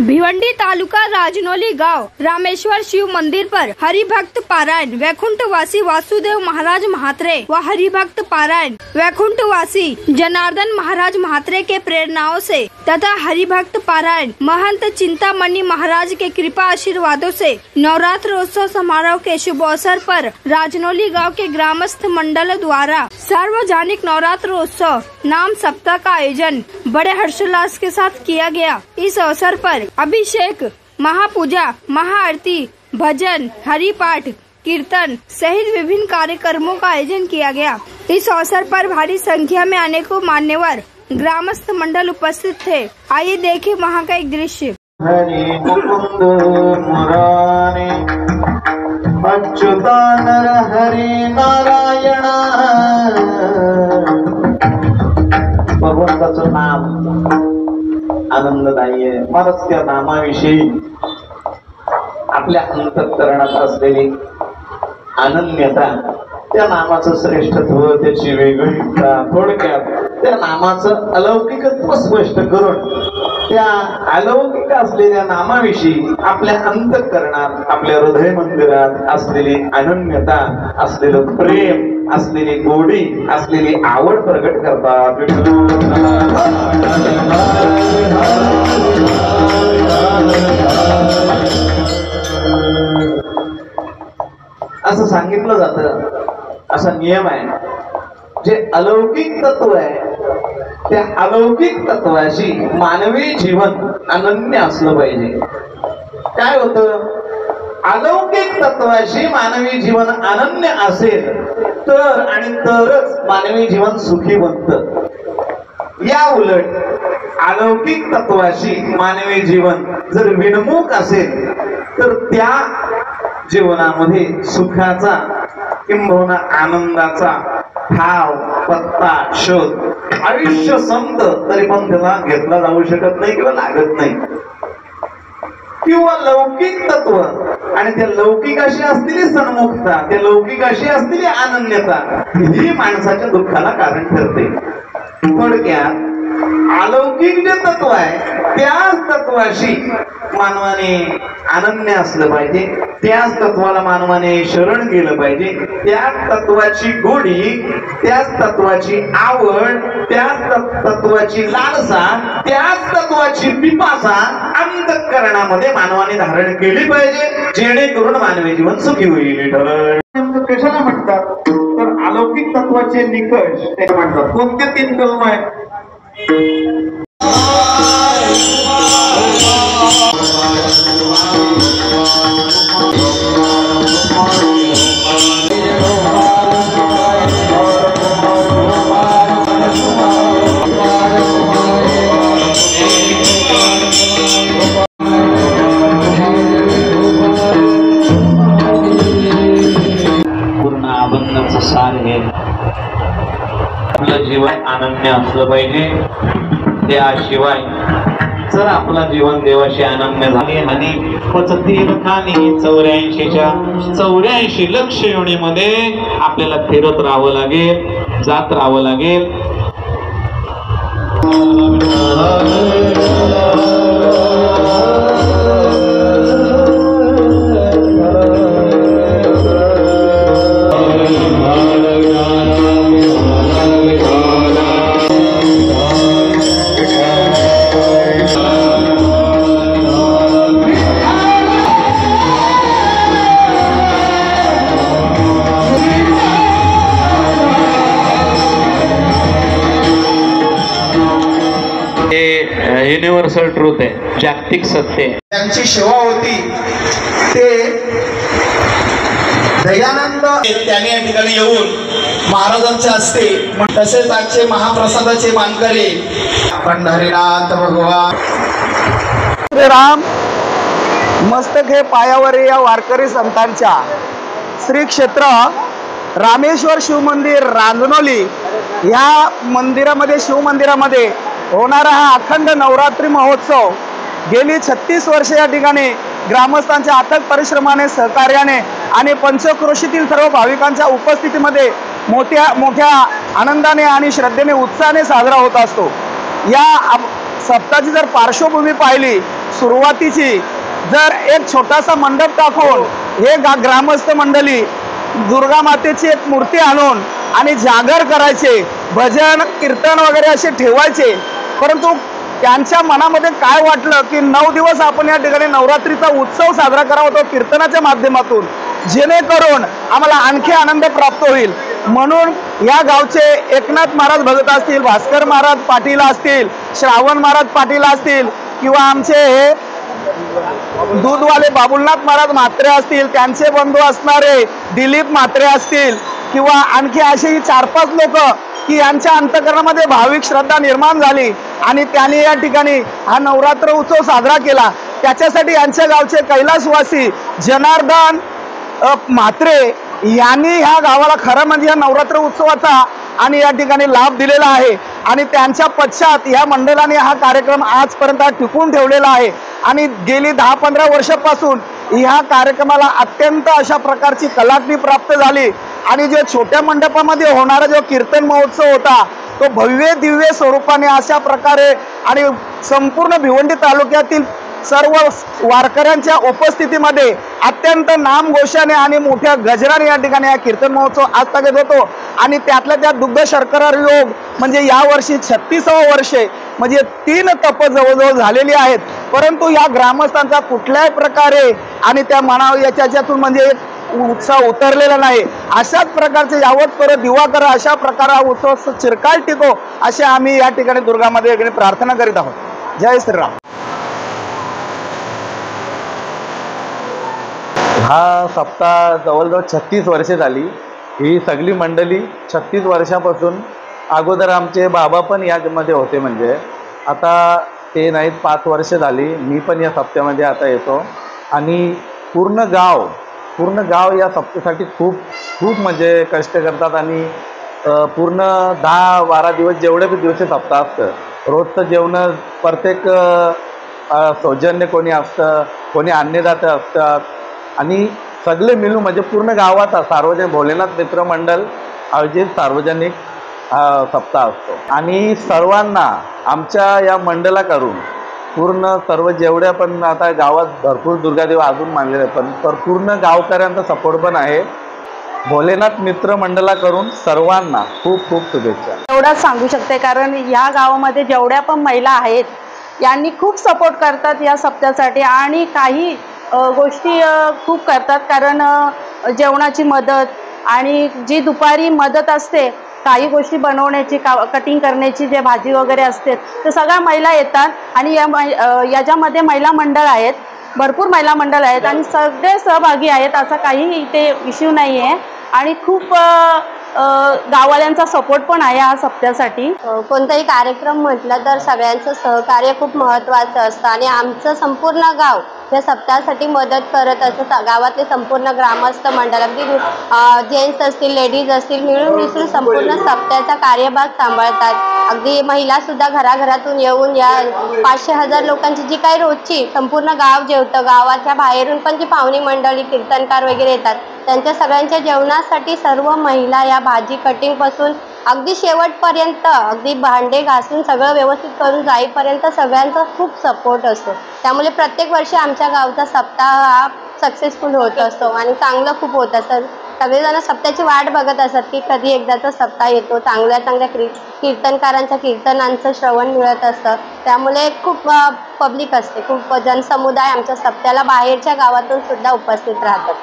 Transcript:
भिवंडी तालुका राजनौली गांव रामेश्वर शिव मंदिर पर हरिभक्त पारायण वैकुंठवासी वासुदेव महाराज महात्रे व हरिभक्त पारायण वैकुंठवासी जनार्दन महाराज महात्रे के प्रेरणाओं से तथा हरिभक्त पारायण महंत चिंतामणि महाराज के कृपा आशीर्वादों से नवरात्रोत्सव समारोह के शुभ अवसर पर राजनौली गांव के ग्रामस्थ मंडल द्वारा सार्वजनिक नवरात्रोत्सव नाम सप्ताह का आयोजन बड़े हर्षोल्लास के साथ किया गया। इस अवसर पर अभिषेक, महापूजा, महाआरती, भजन, हरिपाठ, कीर्तन सहित विभिन्न कार्यक्रमों का आयोजन किया गया। इस अवसर पर भारी संख्या में अनेकों मान्यवर ग्रामस्थ मंडल उपस्थित थे। आइए देखें वहाँ का एक दृश्य। हरि मुकुंद मुरारी अच्युतानर हरि नारायण। भगवंताचं नाम आनंददायी आहे। मलाच त्या नामाविषयी आपल्या अंतःकरणात असलेली अनन्यता, त्या नामाचं श्रेष्ठत्व, त्याची वेगळीता, थोडक्यात त्या नामाचं अलौकिकत्व स्पष्ट करून त्या अलौकिक असलेल्या नामाविषयी आपल्या अंतःकरणात, आपल्या हृदय मंदिरात असलेली अनन्यता, असलेलं प्रेम, असलेली गोडी, असलेली आवड प्रकट करतात। असं सांगितलं जातं, असा नियम आहे, जे अलौकिक तत्व आहे त्या अलौकिक तत्वाशी मानवी जीवन अनन्य असलं पाहिजे। काय होतं, अलौकिक तत्वाशी मानवी जीवन अनन्य असेल तर आणि तरच मानवी जीवन सुखी बनतं। या उलट अलौकिक तत्वाशी मानवी जीवन जर विनमुख असेल तर त्या जीवनामध्ये सुखाचा किंबहुना आनंदाचा ठाव पत्ता शोध आयुष्य संपत तरी पण त्याला घेतला जाऊ शकत नाही किंवा लागत नाही। किंवा लौकिक तत्व आणि त्या लौकिकाशी असलेली सन्मुखता, त्या लौकिकाशी असलेली अनन्यता ही माणसाच्या दुःखाला कारण ठरते। थोडक्यात अलौकिक जे तत्व आहे त्याच तत्वाशी मानवाने अनन्य असलं पाहिजे, त्याच तत्वाला मानवाने शरण गेलं पाहिजे, त्याच तत्वाची गोडी, त्याच तत्वाची आवड, त्याच तत्वाची लालसा, त्याच तत्वाची पिपासा अंतःकरणामध्ये मानवाने धारण केली पाहिजे, जेणेकरून मानवी जीवन सुखी होईल। कशाला म्हणतात तर अलौकिक तत्वाचे निकष ते म्हणतात। कोणते 3 कलम आहेत? पूर्ण अभंगाचं सार हे आपलं जीवन अनन्य असलं पाहिजे। त्याशिवाय जर आपलं जीवन देवाशी अनन्य झाले आणि 84 लक्ष योनीमध्ये आपल्याला फिरत राहावं लागेल, जात राहावं लागेल। युनिव्हर्सल ट्रूथ आहे, जागतिक सत्य आहे। त्यांची सेवा होती ते दयानंद त्यांनी या ठिकाणी येऊन महाराजांचे असते, तसेच आजचे महाप्रसादाचे मानकरी पंढरीनाथ भगवान श्रीराम मस्तक हे पायावर या वारकरी संतांच्या श्री क्षेत्र रामेश्वर शिव मंदिर रांजनौली या मंदिरामध्ये, शिव मंदिरामध्ये होणारा हा अखंड नवरात्री महोत्सव गेली 36 वर्ष या ठिकाणी ग्रामस्थांच्या अथक परिश्रमाने, सहकार्याने आणि पंचक्रोशीतील सर्व भाविकांच्या उपस्थितीमध्ये मोठ्या आनंदाने आणि श्रद्धेने, उत्साहाने साजरा होत असतो। या सप्ताहाची जर पार्श्वभूमी पाहिली सुरुवातीची जर एक छोटासा मंडप टाकून हे ग्रामस्थ मंडळी दुर्गा मातेची एक मूर्ती आणून आणि जागर करायचे, भजन कीर्तन वगैरे असे ठेवायचे, परंतु त्यांच्या मनामध्ये काय वाटलं की 9 दिवस आपण या ठिकाणी नवरात्रीचा उत्सव साजरा करावा तो कीर्तनाच्या माध्यमातून, जेणेकरून आम्हाला आणखी आनंद प्राप्त होईल. म्हणून या गावचे एकनाथ महाराज भगत असतील, भास्कर महाराज पाटील असतील, श्रावण महाराज पाटील असतील किंवा आमचे हे दूधवाले बाबुलनाथ महाराज म्हात्रे असतील, त्यांचे बंधू असणारे दिलीप म्हात्रे असतील किंवा आणखी अशी 4-5 लोक की यांच्या अंतःकरणामध्ये भाविक श्रद्धा निर्माण झाली आणि त्यांनी या ठिकाणी हा नवरात्र उत्सव साजरा केला. त्याच्यासाठी यांच्या गावचे कैलासवासी जनार्दन म्हात्रे यांनी ह्या गावाला खरं म्हणजे या नवरात्र उत्सवाचा आणि या ठिकाणी लाभ दिलेला आहे आणि त्यांच्या पश्चात या मंडळाने हा कार्यक्रम आजपर्यंत टिकवून ठेवलेला आहे आणि गेली 10-15 वर्षापासून ह्या कार्यक्रमाला अत्यंत अशा प्रकारची कलाटणी प्राप्त झाली आणि जो छोट्या मंडपामध्ये होणारा जो कीर्तन महोत्सव होता तो भव्य दिव्य स्वरूपाने अशा प्रकारे आणि संपूर्ण भिवंडी तालुक्यातील सर्व वारकऱ्यांच्या उपस्थितीमध्ये अत्यंत नामघोषाने आणि मोठ्या गजराने या ठिकाणी हा कीर्तन महोत्सव आज तगत होतो आणि त्यातल्या त्या दुग्ध शर्करा योग म्हणजे यावर्षी 36वे वर्षे म्हणजे 3 तप जवळजवळ झालेली आहेत, परंतु या ग्रामस्थांचा कुठल्याही प्रकारे आणि त्या मनावर याच्यातून म्हणजे उत्साह उतरलेला नाही. अशाच प्रकारचे यावत परत दिवा करा, अशा प्रकारे उत्सव चिरकाल टिको असे आम्ही या ठिकाणी दुर्गामध्ये प्रार्थना करीत आहोत. जय श्रीराम. हा सप्ताह जवळजवळ 36 वर्षे झाली. ही सगळी मंडळी 36 वर्षापासून अगोदर आमचे बाबा पण यामध्ये होते, म्हणजे आता ते नाहीत, 5 वर्ष झाली. मी पण या सप्त्यामध्ये आता येतो आणि पूर्ण गाव या सप्त्यासाठी खूप म्हणजे कष्ट करतात आणि पूर्ण 10-12 दिवस जेवढे बी दिवस सप्ताह असतं, रोजचं जेवण प्रत्येक सौजन्य कोणी असतं, कोणी अन्नदाते असतात आणि सगळे मिळून म्हणजे पूर्ण गावाचा सार्वजनिक भोलेनाथ मित्र मंडळ आयोजित सार्वजनिक सप्ताह असतो आणि सर्वांना आमच्या या मंडळा करून पूर्ण सर्व जेवढ्या पण आता गावात भरपूर दुर्गादेव अजून मानलेले पण पूर्ण गावकऱ्यांचा सपोर्ट पण आहे. भोलेनाथ मित्र मंडळा करून सर्वांना खूप शुभेच्छा. एवढंच सांगू शकते, कारण या गावामध्ये जेवढ्या पण महिला आहेत यांनी खूप सपोर्ट करतात या सप्त्यासाठी आणि काही गोष्टी खूप करतात, कारण जेवणाची मदत आणि जी दुपारी मदत असते काही गोष्टी बनवण्याची, कटिंग करण्याची, जे भाजी वगैरे असते ते सगळ्या महिला येतात आणि याच्यामध्ये महिला मंडळ आहेत, भरपूर महिला मंडळ आहेत आणि सगळे सहभागी आहेत, असा काही इथे इश्यू नाही आहे आणि खूप गाववाल्यांचा सपोर्ट पण आहे या सप्त्यासाठी. कोणताही कार्यक्रम म्हटलं तर सगळ्यांचं सहकार्य खूप महत्त्वाचं असतं आणि आमचं संपूर्ण गाव या सप्ताहासाठी मदत करत असतं. गावातले संपूर्ण ग्रामस्थ मंडळ अगदी जेंट्स असतील, लेडीज असतील, मिळून मिसळून संपूर्ण सप्त्याचा कार्यभाग सांभाळतात. अगदी महिलासुद्धा घराघरातून येऊन या 500-1000 लोकांची जी काही रोजची संपूर्ण गाव जेवतं, गावाच्या बाहेरून पण जी पाहुणी मंडळी कीर्तनकार वगैरे येतात त्यांच्या सगळ्यांच्या जेवणासाठी सर्व महिला या भाजी कटिंगपासून अगदी शेवटपर्यंत अगदी भांडे घासून सगळं व्यवस्थित करून जाईपर्यंत सगळ्यांचा खूप सपोर्ट असतो. त्यामुळे प्रत्येक वर्षी आमच्या गावचा सप्ताह हा सक्सेसफुल होत असतो आणि चांगलं खूप होत असतं. सगळेजण सप्त्याची वाट बघत असतात की कधी एकदाचा सप्ताह येतो, चांगल्या कीर्तनकारांच्या कीर्तनांचं श्रवण मिळत असतं. त्यामुळे खूप पब्लिक असते, खूप जनसमुदाय आमच्या सप्त्याला बाहेरच्या गावातून सुद्धा उपस्थित राहतात.